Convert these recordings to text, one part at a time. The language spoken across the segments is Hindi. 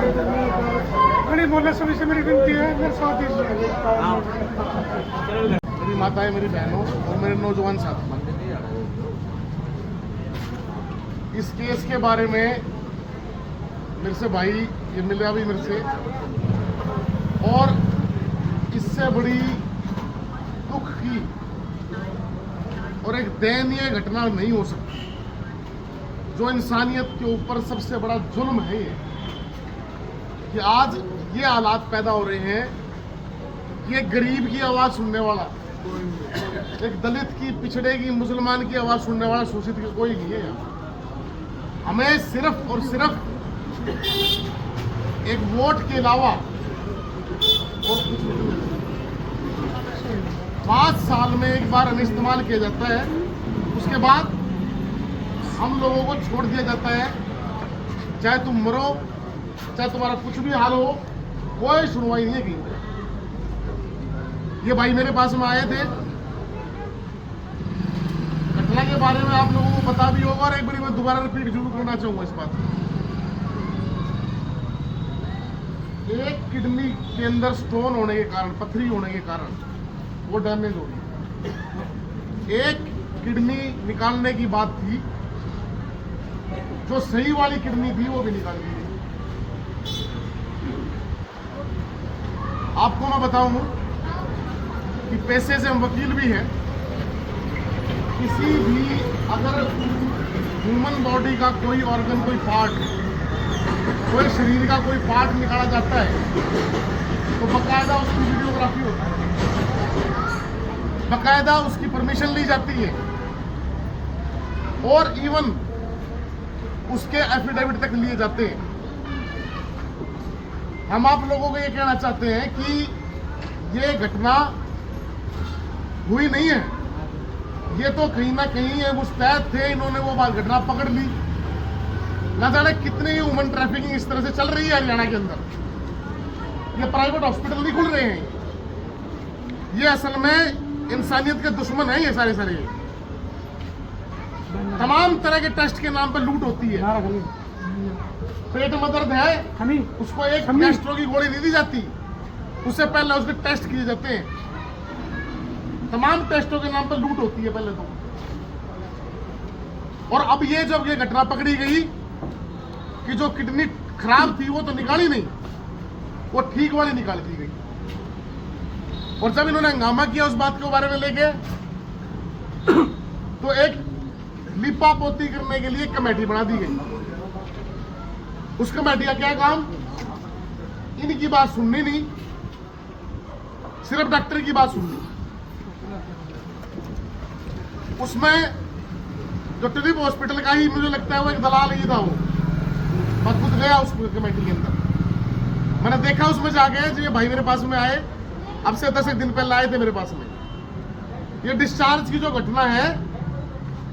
गरीब मोहल्ले सभी से मेरी विनती है, मेरे साथ दीजिए। मेरी माताएं, मेरी बहनों और मेरे नौजवान साथी, इस केस के बारे में मेरे से भाई ये मिला भी मेरे से, और इससे बड़ी दुख की और एक दयनीय घटना नहीं हो सकती। जो इंसानियत के ऊपर सबसे बड़ा जुल्म है ये कि आज ये हालात पैदा हो रहे हैं कि एक गरीब की आवाज़ सुनने वाला, एक दलित की, पिछड़े की, मुसलमान की आवाज़ सुनने वाला, शोषित की कोई नहीं है यहाँ। हमें सिर्फ और सिर्फ एक वोट के अलावा और कुछ नहीं। 5 साल में एक बार हमें इस्तेमाल किया जाता है, उसके बाद हम लोगों को छोड़ दिया जाता है। चाहे तुम मरो, चाहे तुम्हारा कुछ भी हाल हो, कोई सुनवाई नहीं है कहीं। ये भाई मेरे पास में आए थे, घटना के बारे में आप लोगों को पता भी होगा, और एक बार मैं दोबारा रिपीट जरूर करना चाहूंगा इस बात को। एक किडनी के अंदर स्टोन होने के कारण, पथरी होने के कारण वो डैमेज हो गई। एक किडनी निकालने की बात थी, जो सही वाली किडनी थी वो भी निकाल दी गई। आपको मैं बताऊं कि पैसे से हम वकील भी हैं। किसी भी अगर ह्यूमन बॉडी का कोई ऑर्गन, कोई पार्ट, कोई शरीर का कोई पार्ट निकाला जाता है तो बकायदा उसकी वीडियोग्राफी होती है, बकायदा उसकी परमिशन ली जाती है, और इवन उसके एफिडेविट तक लिए जाते हैं। हम आप लोगों को ये कहना चाहते हैं कि ये घटना हुई नहीं है, ये तो कहीं ना कहीं है मुस्तैद थे, इन्होंने वो घटना पकड़ ली। ना जाने कितने ही ह्यूमन ट्रैफिकिंग इस तरह से चल रही है हरियाणा के अंदर। ये प्राइवेट हॉस्पिटल नहीं खुल रहे हैं, ये असल में इंसानियत के दुश्मन हैं ये सारे। तमाम तरह के टेस्ट के नाम पर लूट होती है। पेट में दर्द है, उसको एक गैस्ट्रो की गोली नहीं दी जाती, उससे पहले उसके टेस्ट किए जाते हैं। तमाम टेस्टों के नाम पर लूट होती है पहले तो। और अब ये जब ये घटना पकड़ी गई कि जो किडनी खराब थी वो तो निकाली नहीं, वो ठीक वाली निकाल दी गई। और जब इन्होंने हंगामा किया उस बात के बारे में लेके, तो एक लिपा पोती करने के लिए कमेटी बना दी गई। उस कमेटी का क्या काम, इनकी बात सुननी नहीं, सिर्फ डॉक्टर की बात सुननी। उसमें जो ट्रिप हॉस्पिटल का ही मुझे लगता है वो एक दलाल ही था, वो मैं खुद गया उस कमेटी के अंदर। मैंने देखा उसमें जाके, जो ये भाई मेरे पास में आए, अब से 10 दिन पहले आए थे मेरे पास में। ये डिस्चार्ज की जो घटना है,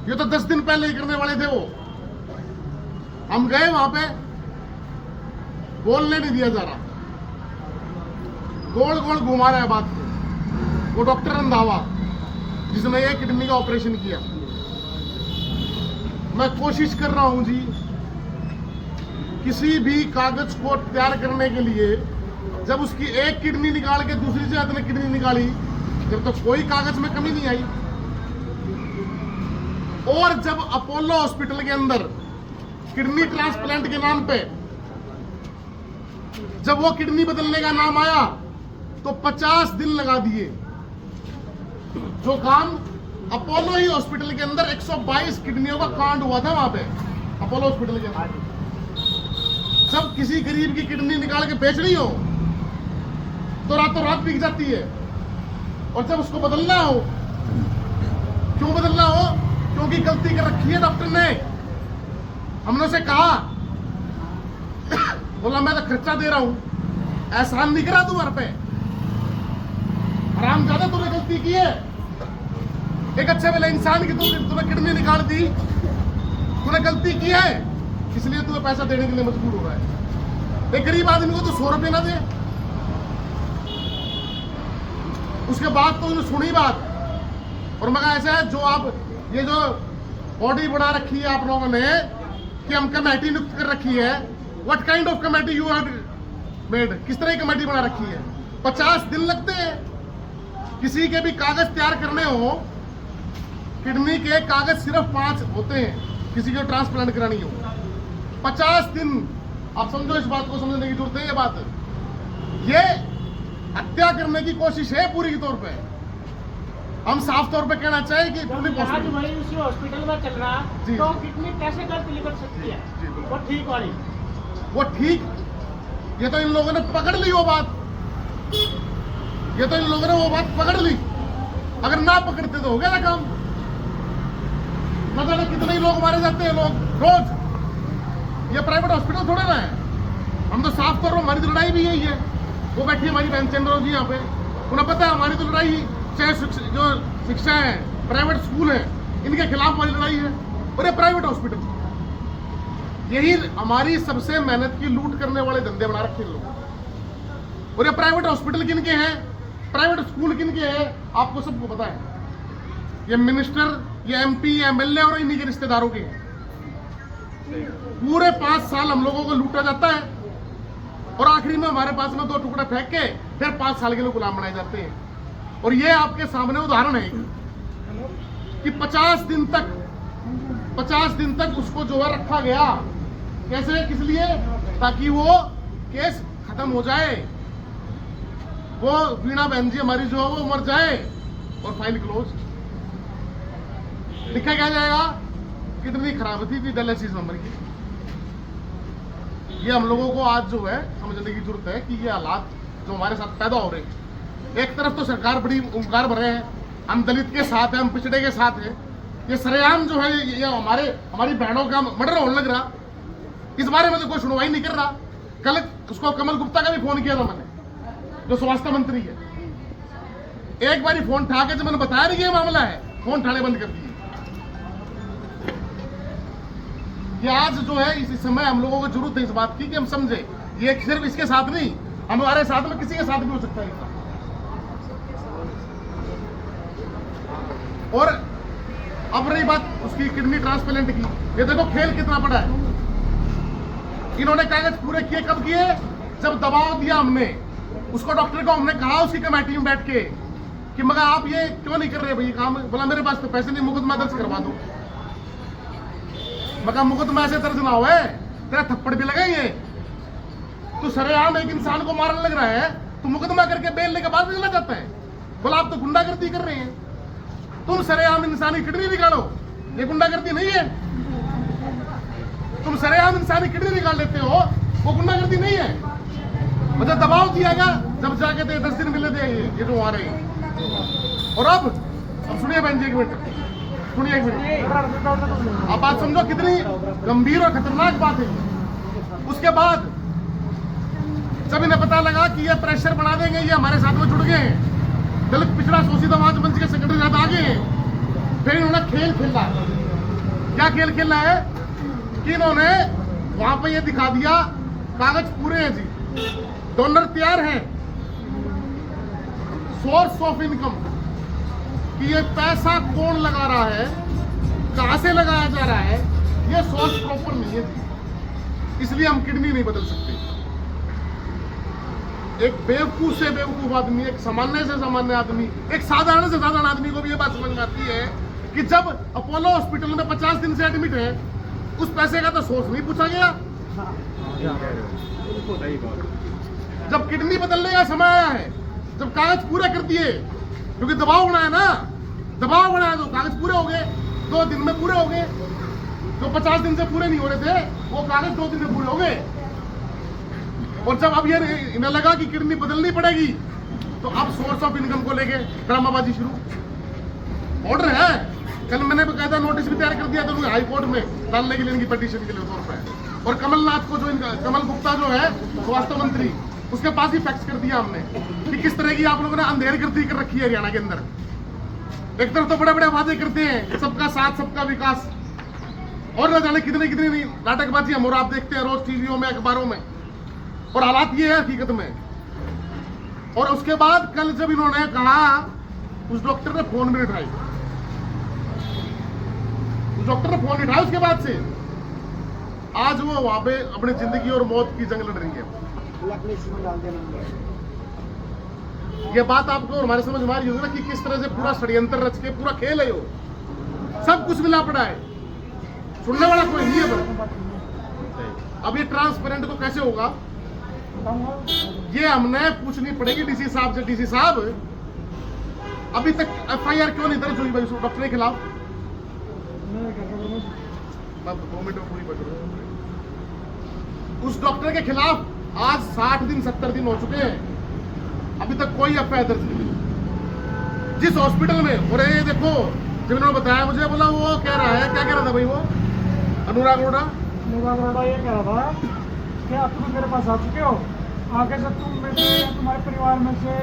ये तो 10 दिन पहले ही करने वाले थे वो। हम गए वहां पे, बोलने नहीं दिया जा रहा, गोल गोल घुमा रहा है बात को। वो डॉक्टर रंधावा जिसने ये किडनी का ऑपरेशन किया, मैं कोशिश कर रहा हूं जी, किसी भी कागज को तैयार करने के लिए, जब उसकी एक किडनी निकाल के दूसरी से आदमी किडनी निकाली, जब तो कोई कागज में कमी नहीं आई। और जब अपोलो हॉस्पिटल के अंदर किडनी ट्रांसप्लांट के नाम पे जब वो किडनी बदलने का नाम आया, तो 50 दिन लगा दिए। जो काम अपोलो ही हॉस्पिटल के अंदर 122 किडनियों का कांड हुआ था वहां पे अपोलो हॉस्पिटल के अंदर। जब किसी गरीब की किडनी निकाल के बेच रही हो तो रातों रात बिक जाती है, और जब उसको बदलना हो, क्यों बदलना हो, क्योंकि गलती कर रखी है डॉक्टर ने। हमने उसे कहा, बोला मैं तो खर्चा दे रहा हूं, एहसान नहीं करा तुम्हारे पे, हराम ज्यादा तूने गलती की है। एक अच्छे वाले इंसान की तुम्हें किडनी निकाल दी, तूने गलती की है, इसलिए तुम्हें पैसा देने के लिए मजबूर हो रहा है। एक गरीब आदमी को तो 100 रुपये ना दे। उसके बाद तो उन्होंने सुनी बात, और मैं कहा ऐसा है, जो आप ये जो बॉडी बना रखी है आप लोगों ने कि हम कमेटी नियुक्त कर रखी है, what kind of committee you have made, किस तरह की कमेटी बना रखी है? 50 दिन लगते हैं किसी के भी कागज तैयार करने हो। किडनी के कागज सिर्फ 5 होते हैं किसी को ट्रांसप्लांट करानी हो, 50 दिन। आप समझो, इस बात को समझने की जरूरत है। ये बात, ये हत्या करने की कोशिश है पूरी तौर पे। हम साफ तौर पे कहना चाहें कि आज वही उसी हॉस्पिटल में चल रहा, तो किडनी कैसे कर डिलीवर सकती है? वो ठीक वाली, वो ठीक, ये तो इन लोगों ने पकड़ ली वो बात, ये तो इन लोगों ने वो बात पकड़ ली। अगर ना पकड़ते तो हो गया ना काम। न जाने कितने ही लोग मारे जाते हैं लोग रोज। ये प्राइवेट हॉस्पिटल थोड़े ना है। हम तो साफ तौर पर, हमारी तो लड़ाई भी यही है। वो बैठी हमारी बहन चंद्रो जी यहाँ पे, उन्हें पता है हमारी तो लड़ाई, चाहे जो शिक्षा है, प्राइवेट स्कूल है, इनके खिलाफ हमारी लड़ाई है। और ये प्राइवेट हॉस्पिटल, यही हमारी सबसे मेहनत की लूट करने वाले धंधे बना रखे लोग। और ये प्राइवेट हॉस्पिटल किनके हैं, प्राइवेट स्कूल किनके हैं, आपको सबको पता है। ये मिनिस्टर, ये एमपी, ये एमएलए और इन्हीं के रिश्तेदारों के हैं। पूरे 5 साल हम लोगों को लूटा जाता है और आखिरी में हमारे पास में 2 टुकड़े फेंक के फिर 5 साल के लिए गुलाम बनाए जाते हैं। और ये आपके सामने उदाहरण है कि 50 दिन तक उसको जो है रखा गया। कैसे, किस लिए? ताकि वो केस खत्म हो जाए, वो वीणा बहन जी हमारी जो है वो मर जाए और फाइल क्लोज। लिखा क्या जाएगा? कितनी खराब थी डायलिसिस नंबर की। ये हम लोगों को आज जो है समझने की जरूरत है कि ये हालात जो हमारे साथ पैदा हो रहे हैं। एक तरफ तो सरकार बड़ी उपकार भर रहे हैं, हम दलित के साथ हैं, हम पिछड़े के साथ हैं। ये सरेआम जो है ये हमारी बहनों का मर्डर होने लग रहा, इस बारे में तो कोई सुनवाई नहीं कर रहा। कल उसको कमल गुप्ता का भी फोन किया था मैंने, जो स्वास्थ्य मंत्री है। एक बार फोन उठा के जब मैंने बताया नहीं ये मामला है, फोन उठाने बंद कर दिए। कि आज जो है इस समय हम लोगों को जरूरत है इस बात की कि हम समझे, ये सिर्फ इसके साथ नहीं, हमारे साथ में किसी के साथ भी हो सकता है। और अब रही बात उसकी किडनी ट्रांसप्लांट की, ये देखो खेल कितना बड़ा है। इन्होंने कागज पूरे किए, कब किए? जब दबाव दिया हमने उसको, डॉक्टर को हमने कहा उसकी कमेटी में बैठ के कि मगर आप ये क्यों नहीं कर रहे भाई काम? बोला मेरे पास तो पैसे नहीं, मुकदमा दर्ज करवा दो। मगर मुकदमा ऐसे दर्ज ना हो, तेरा थप्पड़ भी लगाएंगे। तो सरेआम एक इंसान को मारने लग रहा है, तो मुकदमा करके बेल लेके बाद चला जाता है। बोला आप तो गुंडागर्दी कर रहे हैं, तुम सरेआम इंसान की किडनी निकालो, ये गुंडागर्दी नहीं है। तुम सरेआम इंसान की किडनी निकाल लेते हो, वो गुंडागर्दी नहीं है। मतलब दबाव दिया गया, जब जाके 10 दिन मिले थे ये जो आ रहे हैं। और अब सुनिए बहन जी, 1 मिनट सुनिए, 1 मिनट। अब बात समझो कितनी गंभीर और खतरनाक बात है। उसके बाद जब इन्हें पता लगा कि ये प्रेशर बना देंगे, ये हमारे साथ में जुड़ गए हैं, दलित पिछड़ा शोषित समाज मंच के सेक्रेटरी साथ आ गए हैं, फिर इन्होंने खेल खेला। क्या खेल खेलना है कि इन्होंने वहां पे ये दिखा दिया, कागज पूरे हैं जी, डोनर तैयार हैं, सोर्स ऑफ इनकम कि ये पैसा कौन लगा रहा है, कहां से लगाया जा रहा है, ये सोर्स प्रॉपर नहीं है जी। इसलिए हम किडनी नहीं बदल सकते। एक बेवकूफ से बेवकूफ आदमी, एक सामान्य से सामान्य आदमी, एक साधारण से साधारण आदमी को भी ये बात समझ में आती है कि जब अपोलो हॉस्पिटल में 50 दिन से एडमिट है, उस पैसे का तो सोर्स नहीं पूछा गया। जब किडनी बदलने का समय आया है, जब कागज पूरे कर दिए, क्योंकि दबाव बनाया ना, दबाव बनाया तो कागज पूरे हो गए, 2 दिन में पूरे हो गए। जो 50 दिन से पूरे नहीं हो रहे थे, वो कागज 2 दिन में पूरे हो गए। और जब अब ये इन्हें लगा कि किडनी बदलनी पड़ेगी, तो अब सोर्स ऑफ इनकम को लेके ड्रामाबाजी शुरू। ऑर्डर है, कल मैंने बकायदा नोटिस भी तैयार कर दिया था हाई कोर्ट में डालने के लिए, इनकी पिटीशन के लिए तौर पर। और कमलनाथ को, जो इनका कमल गुप्ता जो है स्वास्थ्य मंत्री, उसके पास ही फैक्स कर दिया हमने कि किस तरह की आप लोगों ने अंधेरगर्दी कर रखी है हरियाणा के अंदर। एक तरफ तो बड़े बड़े वादे करते हैं, सबका साथ सबका विकास, और न जाने कितने कितने नाटकबाजी हम और आप देखते हैं रोज टीवियों में, अखबारों में। और हालात ये है हकीकत में। और उसके बाद कल जब इन्होंने कहा, उस डॉक्टर ने फोन भी उठाई, उस डॉक्टर ने फोन उठाया उसके बाद से आज वो वहां पे अपनी जिंदगी और मौत की जंग लड़ रही है। ये बात आपको और हमारे समझ में आ रही होगी ना कि किस तरह से पूरा षड्यंत्र रच के पूरा खेल है, वो सब कुछ मिला पड़ा है, सुनने वाला कोई नहीं है। पर अब ये ट्रांसपेरेंट तो कैसे होगा, ये हमने पूछनी पड़ेगी डीसी साहब से। डीसी साहब, अभी तक एफआईआर क्यों नहीं दर्ज हुई भाई उस डॉक्टर के खिलाफ? मैं 2 मिनट में पूरी बता रहा हूं। उस डॉक्टर के खिलाफ आज 60 दिन 70 दिन हो चुके हैं, अभी तक कोई एफआईआर दर्ज नहीं हुई। जिस हॉस्पिटल में, और ये देखो जब इन्होंने बताया मुझे, बोला वो कह रहा है, क्या कह रहा था भाई वो अनुराग अरोड़ा ये कह रहा था कि अब तुम मेरे पास आ चुके हो, आगे से तुम में से, तुम्हारे परिवार में से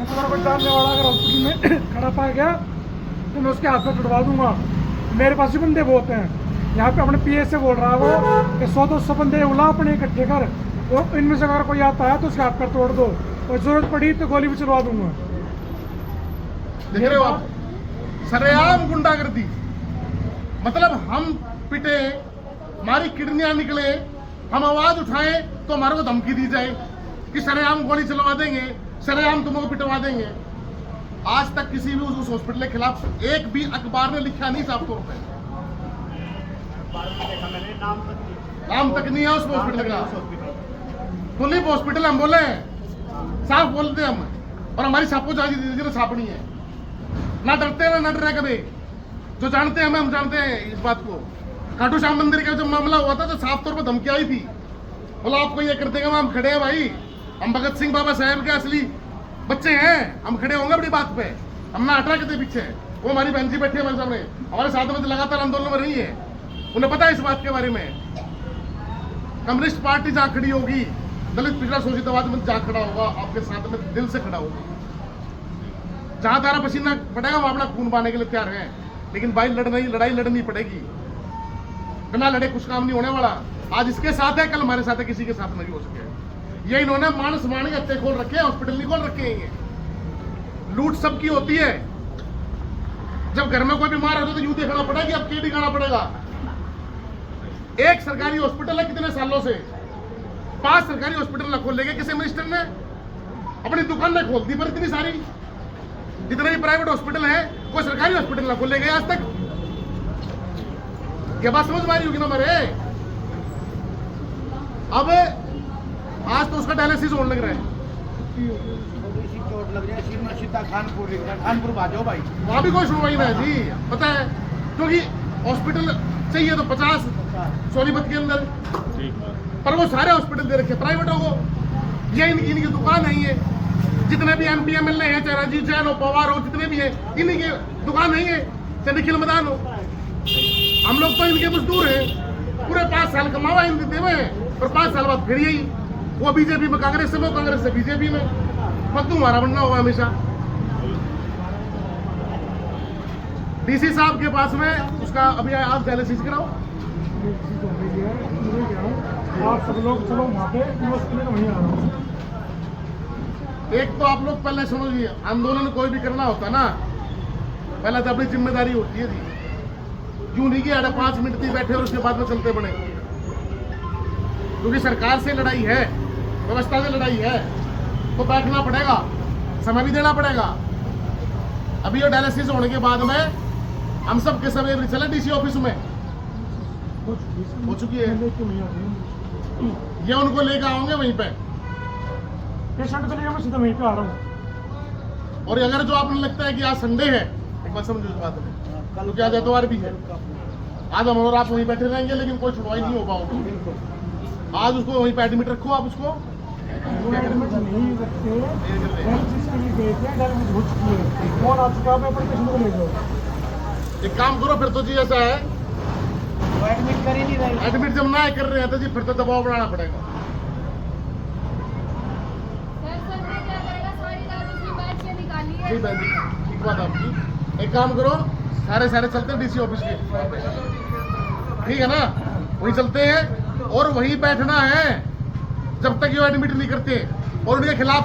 तुम्हारा कोई जानने वाला अगर हॉस्पिटल में खड़ा पाया गया तो मैं उसके हाथ में छुड़वा दूंगा। मेरे पास ही बंदे बहुत हैं, यहाँ पे अपने पीए से बोल रहा है वो कि 100-200 बंदे उला अपने इकट्ठे कर, और इनमें से अगर कोई आता है तो उसके हाथ पर तोड़ दो, और जरूरत पड़ी तो गोली भी चलवा दूंगा। देख रहे हो आप, सरेआम गुंडागर्दी। मतलब हम पिटे, हमारी किडनियां निकले, हम आवाज उठाएं तो हमारे को धमकी दी जाए कि सरेआम गोली चलवा देंगे, सरेआम तुमको पिटवा देंगे। आज तक किसी भी उस हॉस्पिटल के खिलाफ एक भी अखबार ने लिखा नहीं साफ तौर पर, नाम तक नहीं है उस हॉस्पिटल का। तुलिप हॉस्पिटल हम बोले हैं, साफ बोलते हैं हम, और हमारी छापो जहां छापनी है, ना डरते हैं ना डर रहे कभी। जो जानते हैं हमें, हम जानते हैं इस बात को। खाटू श्याम मंदिर का जब मामला हुआ था तो साफ तौर पर धमकी आई थी, बोला आपको ये कर देंगे, हम खड़े हैं भाई, हम भगत सिंह बाबा साहब के असली बच्चे हैं, हम खड़े होंगे अपनी बात पे, हम ना हटा के पीछे। वो हमारी बहन जी बैठी है हमारे सामने, हमारे साथ में लगातार आंदोलन में रही है, उन्हें पता है इस बात के बारे में। कम्युनिस्ट पार्टी जहां खड़ी होगी, दलित पिछड़ा शोषित आबादी में जहां खड़ा होगा, आपके साथ में दिल से खड़ा होगा। जहां तारा पसीना पड़ेगा वहां अपना खून पाने के लिए तैयार है, लेकिन भाई लड़ाई लड़नी पड़ेगी, बिना लड़े कुछ काम नहीं होने वाला। आज इसके साथ है, कल हमारे साथ है, किसी के साथ नहीं हो सके। ये इन्होंने मानस मानी हत्या खोल रखे हैं, हॉस्पिटल नहीं खोल रखे हैं। ये लूट सबकी होती है। जब घर में कोई बीमार होता तो यूं देखना पड़ेगा, अब के दिखाना पड़ेगा। एक सरकारी हॉस्पिटल है कितने सालों से, 5 सरकारी हॉस्पिटल खोल लेंगे किसी मिनिस्टर ने, अपनी दुकान ने खोल दी। पर इतनी सारी जितने भी प्राइवेट हॉस्पिटल है, कोई सरकारी हॉस्पिटल ना खोल लेंगे आज तक। ये बात समझ में आ रही होगी ना मेरे। अब आज तो उसका डायलिसिस होने लग रहा है, खानपुर बाजो भाई, वहां भी कोई सुनवाई ना है जी, पता है, क्योंकि हॉस्पिटल चाहिए तो 50 सोनीपत के अंदर, पर वो सारे हॉस्पिटल दे रखे प्राइवेटों को। ये इनकी दुकान है, ये जितने भी MP MLA हैं, चाहे राजीव जैन हो, पवार हो, जितने भी हैं, इन्हीं की दुकान है ये, चाहे निखिल मदान हो। हम लोग तो इनके मजदूर हैं, पूरे 5 साल कमावा इन देते हुए, और 5 साल बाद फिर यही, वो बीजेपी में कांग्रेस से, वो कांग्रेस से बीजेपी में, फद्दू हमारा बनना होगा हमेशा। डीसी साहब के पास में उसका अभी आप डायलिसिस कराओ, आप सब लोग चलो वहाँ पे, वहीं आ रहा हूँ। एक तो आप लोग पहले सुनो जी, आंदोलन कोई भी करना होता ना, पहले तो अपनी जिम्मेदारी होती है जी। क्यों नहीं कि 5 मिनट थी बैठे और उसके बाद में चलते बने, क्योंकि सरकार से लड़ाई है, व्यवस्था से लड़ाई है, तो बैठना पड़ेगा, समय भी देना पड़ेगा। अभी ये डायलिसिस होने के बाद में हम सब के सब चले डीसी ऑफिस में हो चुकी है, ये उनको लेकर आओगे वहीं पे, पेशेंट को लेकर मैं सीधा वहीं पे आ रहा हूँ। और अगर जो आपने लगता है कि आज संडे है, एक बात समझो इस बात में, क्योंकि आज एतवार भी है, आज हम और आप वहीं बैठे रहेंगे, लेकिन कोई सुनवाई नहीं हो पाओगे। आज उसको वहीं पे एडमिट रखो, आप उसको एडमिट नहीं रखते, हो चुकी है, कौन आ चुका है, अपने पेशेंट को ले जाओ। एक काम करो फिर तो जी, ऐसा है वो एडमिट कर ही नहीं रहे। एडमिट जब ना कर रहे हैं तो जी फिर तो दबाव बढ़ाना पड़ेगा। जी बहन जी, ठीक बात आपकी। एक काम करो, सारे चलते हैं डीसी ऑफिस के, ठीक है ना, वहीं चलते हैं और वहीं बैठना है जब तक ये एडमिट नहीं करते। और उनके खिलाफ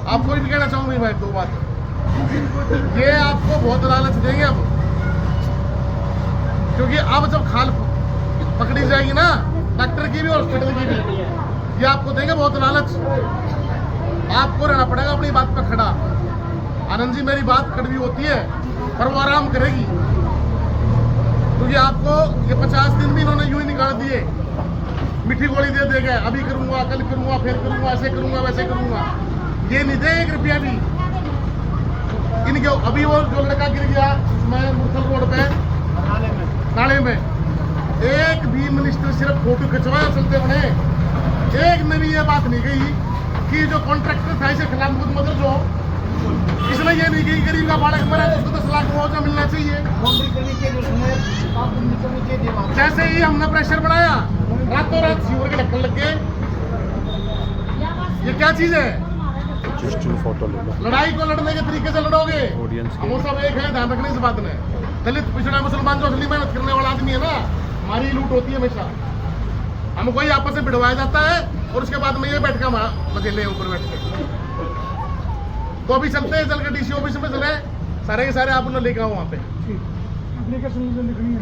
आपको भी कहना चाहूंगी मैं 2 बात, ये आपको बहुत लालच देंगे अब, क्योंकि अब जब खाल पकड़ी जाएगी ना डॉक्टर की भी और हॉस्पिटल की भी। ये आपको देंगे बहुत लालच, आपको रहना पड़ेगा अपनी बात पर खड़ा। आनंद जी मेरी बात कड़वी होती है पर वो आराम करेगी, क्योंकि आपको ये 50 दिन भी इन्होंने यूं ही निकाल दिए, मीठी गोली दे देगा, अभी करूंगा, कल करूंगा, फिर करूंगा, ऐसे करूंगा, वैसे करूंगा। ये नहीं दे 1 रुपया भी इनके। अभी वो जो लड़का गिर गया मैं मुरथल रोड पे नाले में, एक भी मिनिस्टर सिर्फ फोटो खिंचवाया चलते बने, एक ने भी ये बात नहीं कही कि जो कॉन्ट्रैक्टर था इसे खिलाफ मदद जो इसने ये नहीं कही गरीब का बालक मरा तो उसको 10 लाख मुआवजा मिलना चाहिए। जैसे ही हमने प्रेशर बढ़ाया रातों रात सीवर के ढक्कन लग गए। ये क्या चीज है? फोटो ले लो। लड़ाई को लड़ने के तरीके से लड़ोगे। ऑडियंस हम सब एक है, ध्यान रखने इस बात में। दलित पिछड़ा मुसलमान जो असली मेहनत करने वाला आदमी है ना, हमारी लूट होती है हमेशा। हमको ही आपस में भिड़वाया जाता है और उसके बाद में ये बैठ का मजेले ऊपर बैठ के तो अभी चलते हैं, चल के डीसी ऑफिस में चले, सारे के सारे आप लोग लेके आओ वहाँ पे। एप्लीकेशन लिखनी है,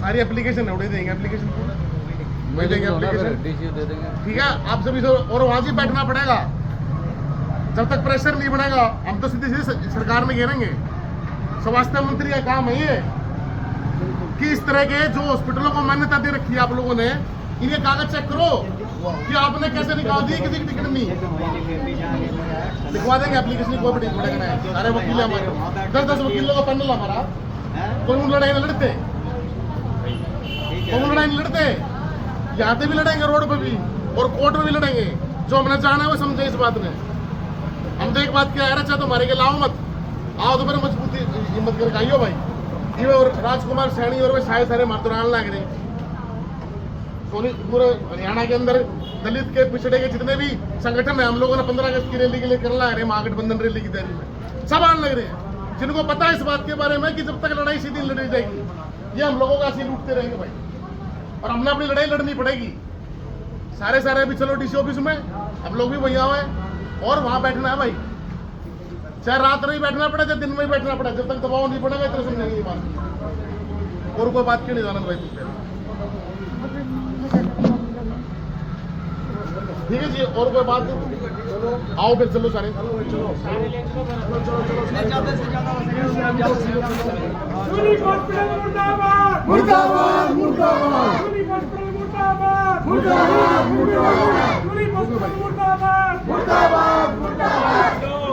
सारी एप्लीकेशन उड़े देंगे, एप्लीकेशन मैं देंगे एप्लीकेशन, ठीक है। आप सभी से और वहाँ से बैठना पड़ेगा जब तक प्रेशर नहीं बढ़ेगा। हम तो सीधी सीधी सरकार में घेरेंगे। स्वास्थ्य मंत्री का काम है ये कि इस तरह के जो हॉस्पिटलों को मान्यता दे रखी है आप लोगों ने, इनके कागज चेक करो कि आपने कैसे निकाल दी, किसी की टिकट नहीं लिखवा देंगे एप्लीकेशन। कोई बड़ी पड़ेगा नहीं, सारे वकील हमारे 10-10 वकीलों का पैनल हमारा। कोई लड़ाई नहीं लड़ते, कोई लड़ाई नहीं लड़ते, यहाँ पे भी लड़ेंगे, रोड पे भी और कोर्ट में भी लड़ेंगे। जो हमने जाना है वो समझे इस बात में। हम तो एक बात क्या है, अच्छा तुम्हारे के लाओ मत आओ तो मेरे मजबूती हिम्मत करके आइयो भाई। ये और राजकुमार सैनी और वे सारे मातुरान लग रहे सोनी पूरे हरियाणा के अंदर दलित के पिछड़े के जितने भी संगठन है, हम लोगों ने 15 अगस्त की रैली के लिए कर ला रहे, महागठबंधन रैली की तैयारी में सब आने लग रहे हैं, जिनको पता है इस बात के बारे में कि जब तक लड़ाई सीधी लड़ी जाएगी ये हम लोगों का ऐसे लूटते रहेंगे भाई, और हमने अपनी लड़ाई लड़नी पड़ेगी। सारे अभी चलो डीसी ऑफिस में, हम लोग भी वही आए और वहां बैठना है भाई, चाहे रात नहीं बैठना पड़े चाहे दिन में ही बैठना पड़े, जब तक दबाव नहीं पड़ेगा इतना समझेंगे ये बात। और कोई बात क्यों नहीं जाना भाई तुम, ठीक है जी। और कोई बात आओ फिर चलो सारे मुर्दाबाद मुर्दाबाद मुर्दाबाद मुर्दाबाद मुर्दाबाद मुर्दाबाद मुर्दाबाद मुर्दाबाद मुर्दाबाद